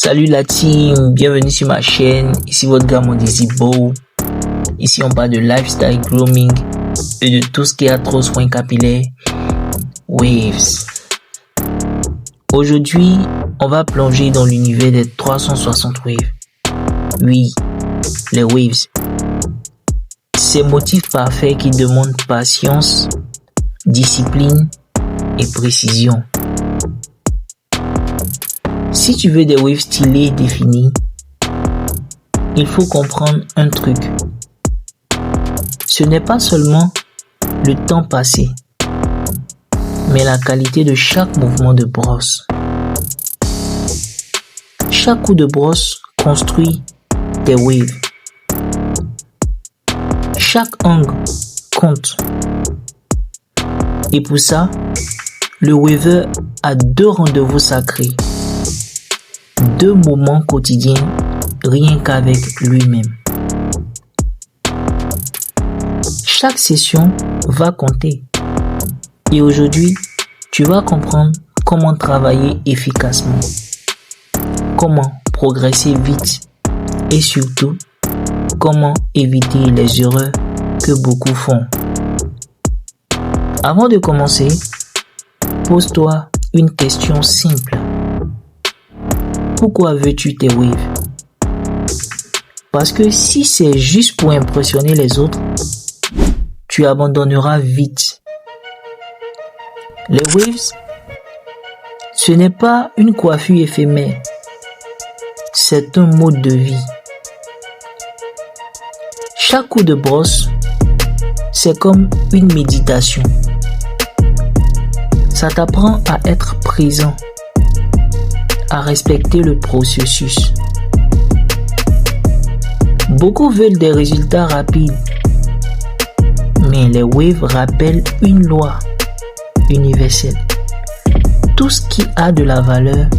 Salut la team, bienvenue sur ma chaîne, ici votre gars Mondezibo. Ici on parle de lifestyle grooming et de tout ce qui est atroce soins capillaires, waves. Aujourd'hui, on va plonger dans l'univers des 360 waves. Oui, les waves. Ces motifs parfaits qui demandent patience, discipline et précision. Si tu veux des waves stylés et définis, il faut comprendre un truc. Ce n'est pas seulement le temps passé, mais la qualité de chaque mouvement de brosse. Chaque coup de brosse construit des waves. Chaque angle compte. Et pour ça, le waver a 2 rendez-vous sacrés. 2 moments quotidiens rien qu'avec lui-même. Chaque session va compter. Et aujourd'hui, tu vas comprendre comment travailler efficacement, comment progresser vite et surtout, comment éviter les erreurs que beaucoup font. Avant de commencer, pose-toi une question simple. Pourquoi veux-tu tes waves? Parce que si c'est juste pour impressionner les autres, tu abandonneras vite. Les waves, ce n'est pas une coiffure éphémère, c'est un mode de vie. Chaque coup de brosse, c'est comme une méditation. Ça t'apprend à être présent, à respecter le processus. Beaucoup veulent des résultats rapides, mais les waves rappellent une loi universelle. Tout ce qui a de la valeur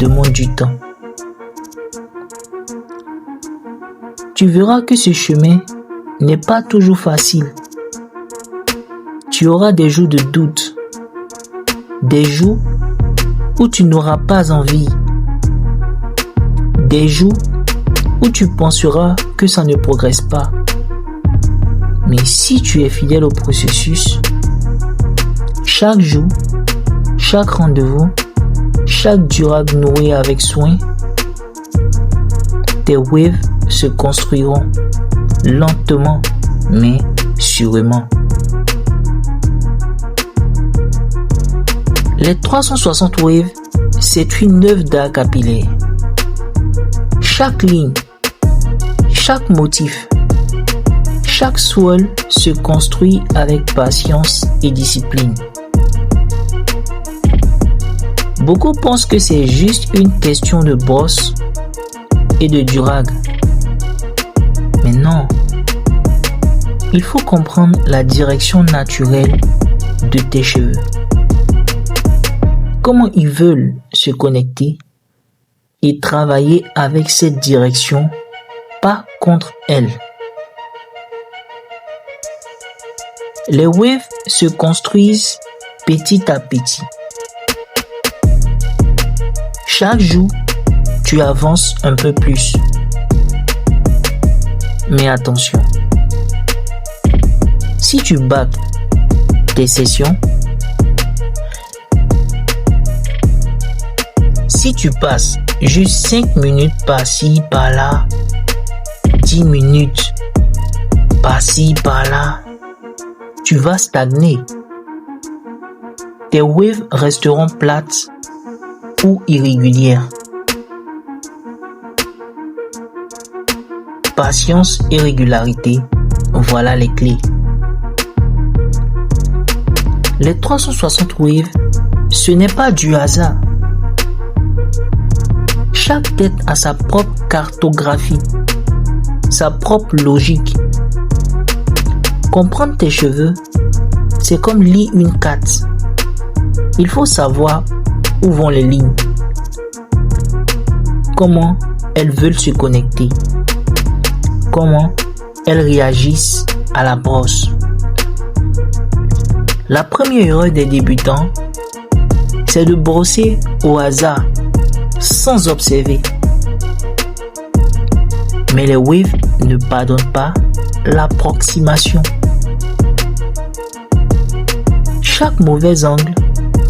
demande du temps. Tu verras que ce chemin n'est pas toujours facile. Tu auras des jours de doute, des jours où tu n'auras pas envie, des jours où tu penseras que ça ne progresse pas. Mais si tu es fidèle au processus, chaque jour, chaque rendez-vous, chaque durable noué avec soin, tes waves se construiront lentement mais sûrement. Les 360 waves, c'est une œuvre d'art capillaire. Chaque ligne, chaque motif, chaque swirl se construit avec patience et discipline. Beaucoup pensent que c'est juste une question de brosse et de durag. Mais non, il faut comprendre la direction naturelle de tes cheveux. Comment ils veulent se connecter et travailler avec cette direction, pas contre elle. Les waves se construisent petit à petit. Chaque jour, tu avances un peu plus. Mais attention, si tu bâcles tes sessions, si tu passes juste 5 minutes par-ci, par-là, 10 minutes par-ci, par-là, tu vas stagner. Tes waves resteront plates ou irrégulières. Patience et régularité, voilà les clés. Les 360 waves, ce n'est pas du hasard. Chaque tête a sa propre cartographie, sa propre logique. Comprendre tes cheveux, c'est comme lire une carte. Il faut savoir où vont les lignes, comment elles veulent se connecter, comment elles réagissent à la brosse. La première erreur des débutants, c'est de brosser au hasard sans observer. Mais les waves ne pardonnent pas l'approximation. Chaque mauvais angle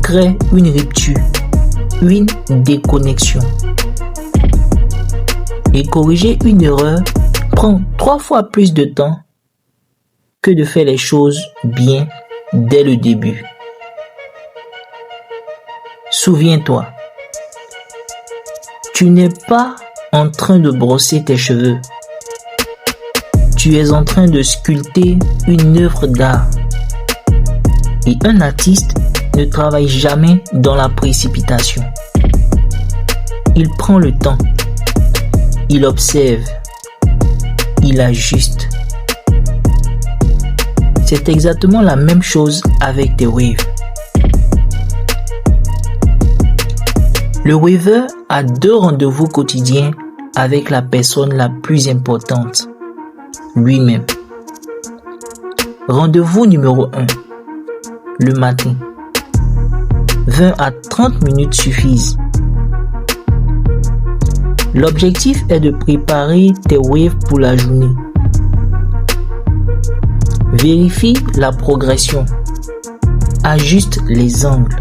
crée une rupture, une déconnexion. Et corriger une erreur prend 3 fois plus de temps que de faire les choses bien dès le début. Souviens-toi, tu n'es pas en train de brosser tes cheveux. Tu es en train de sculpter une œuvre d'art. Et un artiste ne travaille jamais dans la précipitation. Il prend le temps. Il observe. Il ajuste. C'est exactement la même chose avec tes waves. Le waver a 2 rendez-vous quotidiens avec la personne la plus importante, lui-même. Rendez-vous numéro 1, le matin. 20 à 30 minutes suffisent. L'objectif est de préparer tes waves pour la journée. Vérifie la progression. Ajuste les angles.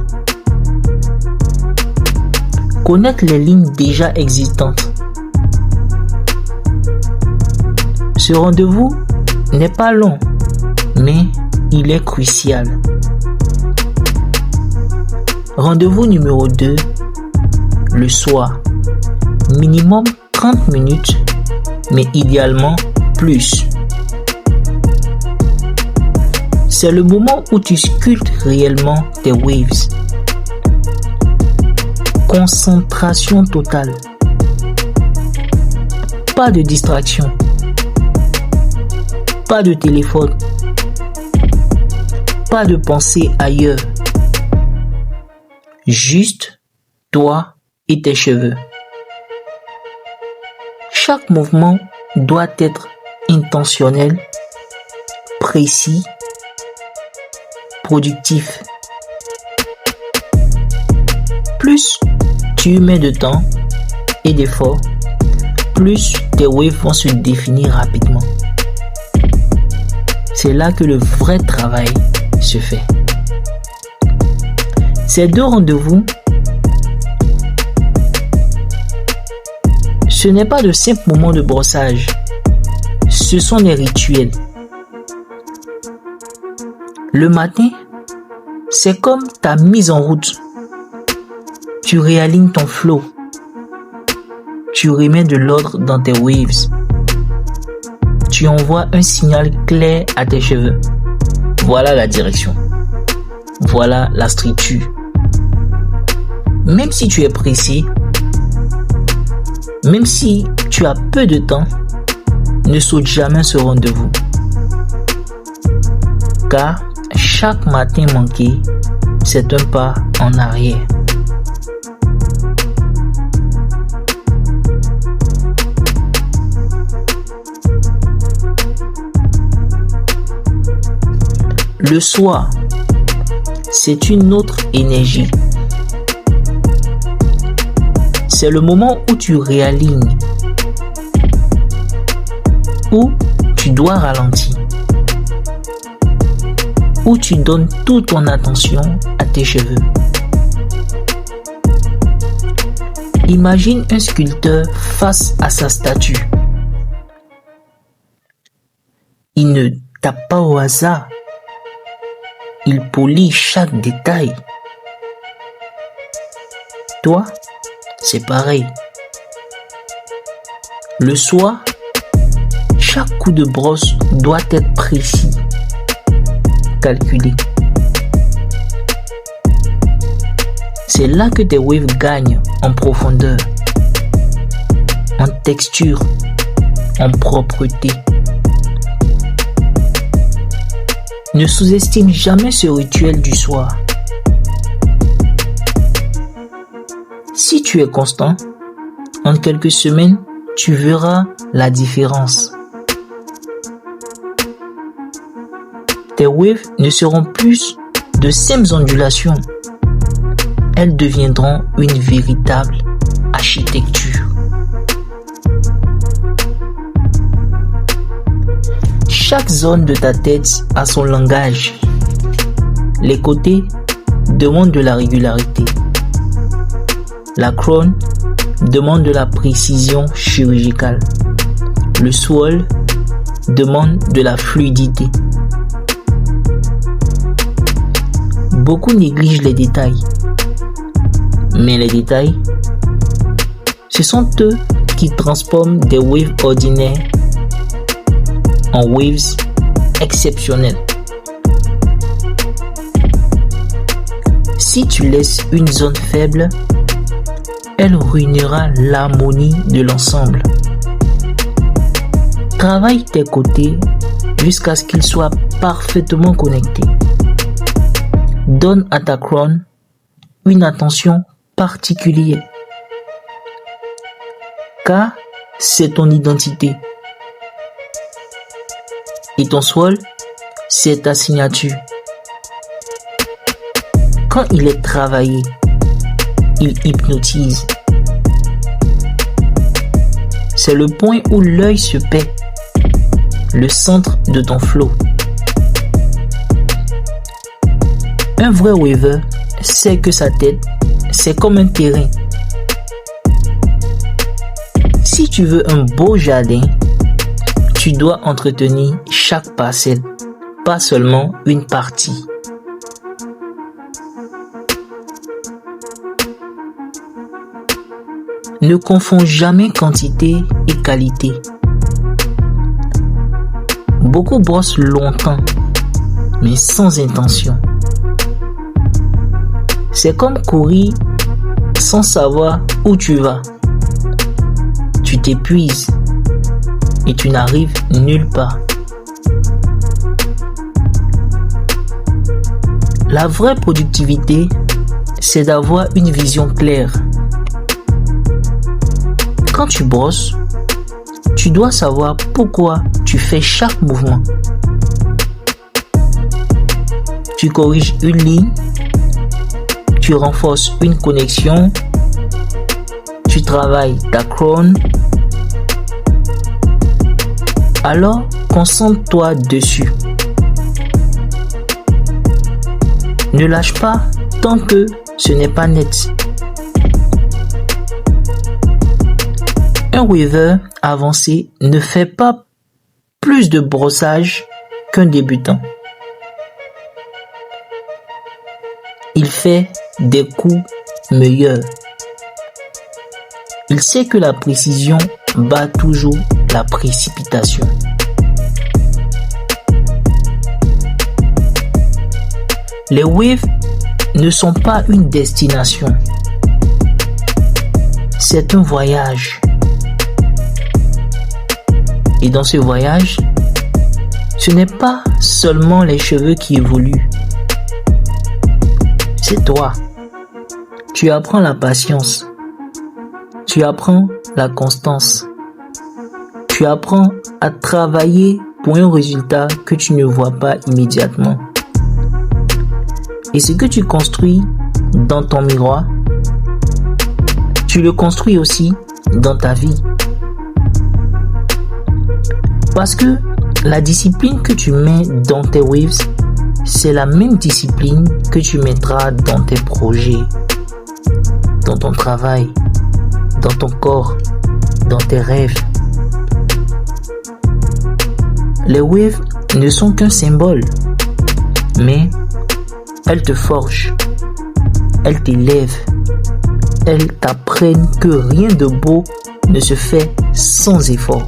Connaître les lignes déjà existantes. Ce rendez-vous n'est pas long, mais il est crucial. Rendez-vous numéro 2, le soir. Minimum 30 minutes, mais idéalement plus. C'est le moment où tu sculptes réellement tes waves. Concentration totale. Pas de distraction. Pas de téléphone. Pas de pensée ailleurs. Juste toi et tes cheveux. Chaque mouvement doit être intentionnel, précis, productif. Plus tu y mets de temps et d'effort, plus tes waves vont se définir rapidement. C'est là que le vrai travail se fait. Ces 2 rendez-vous, ce n'est pas de simples moments de brossage, ce sont des rituels. Le matin, c'est comme ta mise en route. Tu réalignes ton flow. Tu remets de l'ordre dans tes waves. Tu envoies un signal clair à tes cheveux. Voilà la direction. Voilà la structure. Même si tu es pressé, même si tu as peu de temps, ne saute jamais ce rendez-vous. Car chaque matin manqué, c'est un pas en arrière. Le soir, c'est une autre énergie. C'est le moment où tu réalignes, où tu dois ralentir, où tu donnes toute ton attention à tes cheveux. Imagine un sculpteur face à sa statue. Il ne tape pas au hasard. Il polit chaque détail. Toi, c'est pareil. Le soir, chaque coup de brosse doit être précis, calculé. C'est là que tes waves gagnent en profondeur, en texture, en propreté. Ne sous-estime jamais ce rituel du soir. Si tu es constant, en quelques semaines, tu verras la différence. Tes waves ne seront plus de simples ondulations. Elles deviendront une véritable architecture. Chaque zone de ta tête a son langage. Les côtés demandent de la régularité. La crown demande de la précision chirurgicale. Le swirl demande de la fluidité. Beaucoup négligent les détails. Mais les détails, ce sont eux qui transforment des waves ordinaires en waves exceptionnels. Si tu laisses une zone faible, elle ruinera l'harmonie de l'ensemble. Travaille tes côtés jusqu'à ce qu'ils soient parfaitement connectés. Donne à ta crown une attention particulière, car c'est ton identité. Et ton swirl, c'est ta signature. Quand il est travaillé, il hypnotise. C'est le point où l'œil se paie, le centre de ton flow. Un vrai waver sait que sa tête, c'est comme un terrain. Si tu veux un beau jardin, tu dois entretenir chaque parcelle, pas seulement une partie. Ne confonds jamais quantité et qualité. Beaucoup brossent longtemps, mais sans intention. C'est comme courir sans savoir où tu vas. Tu t'épuises et tu n'arrives nulle part. La vraie productivité, c'est d'avoir une vision claire. Quand tu brosses, tu dois savoir pourquoi tu fais chaque mouvement. Tu corriges une ligne, tu renforces une connexion, tu travailles ta crown. Alors, concentre-toi dessus. Ne lâche pas tant que ce n'est pas net. Un waver avancé ne fait pas plus de brossage qu'un débutant. Il fait des coups meilleurs. Il sait que la précision bat toujours la précipitation. Les waves ne sont pas une destination. C'est un voyage. Et dans ce voyage, ce n'est pas seulement les cheveux qui évoluent. C'est toi. Tu apprends la patience. Tu apprends la constance. Tu apprends à travailler pour un résultat que tu ne vois pas immédiatement. Et ce que tu construis dans ton miroir, tu le construis aussi dans ta vie. Parce que la discipline que tu mets dans tes waves, c'est la même discipline que tu mettras dans tes projets, dans ton travail, dans ton corps, dans tes rêves. Les waves ne sont qu'un symbole, mais elles te forgent, elles t'élèvent, elles t'apprennent que rien de beau ne se fait sans effort.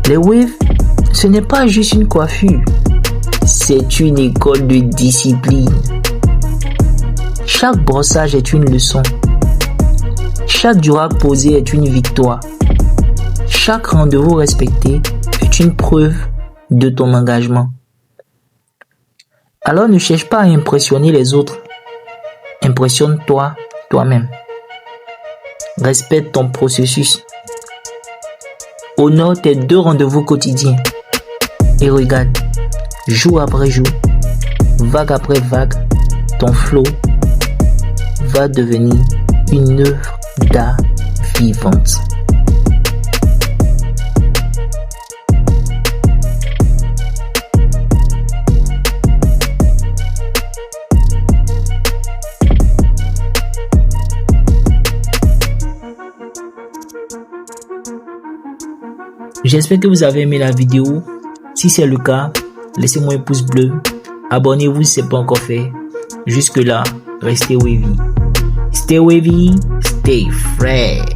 Les waves, ce n'est pas juste une coiffure, c'est une école de discipline. Chaque brossage est une leçon. Chaque durag posé est une victoire. Chaque rendez-vous respecté est une preuve de ton engagement. Alors ne cherche pas à impressionner les autres. Impressionne-toi toi-même. Respecte ton processus. Honore tes 2 rendez-vous quotidiens. Et regarde, jour après jour, vague après vague, ton flow va devenir une œuvre d'art vivante. J'espère que vous avez aimé la vidéo. Si c'est le cas, laissez-moi un pouce bleu. Abonnez-vous si ce n'est pas encore fait. Jusque là, restez wavy. Stay wavy, stay fresh.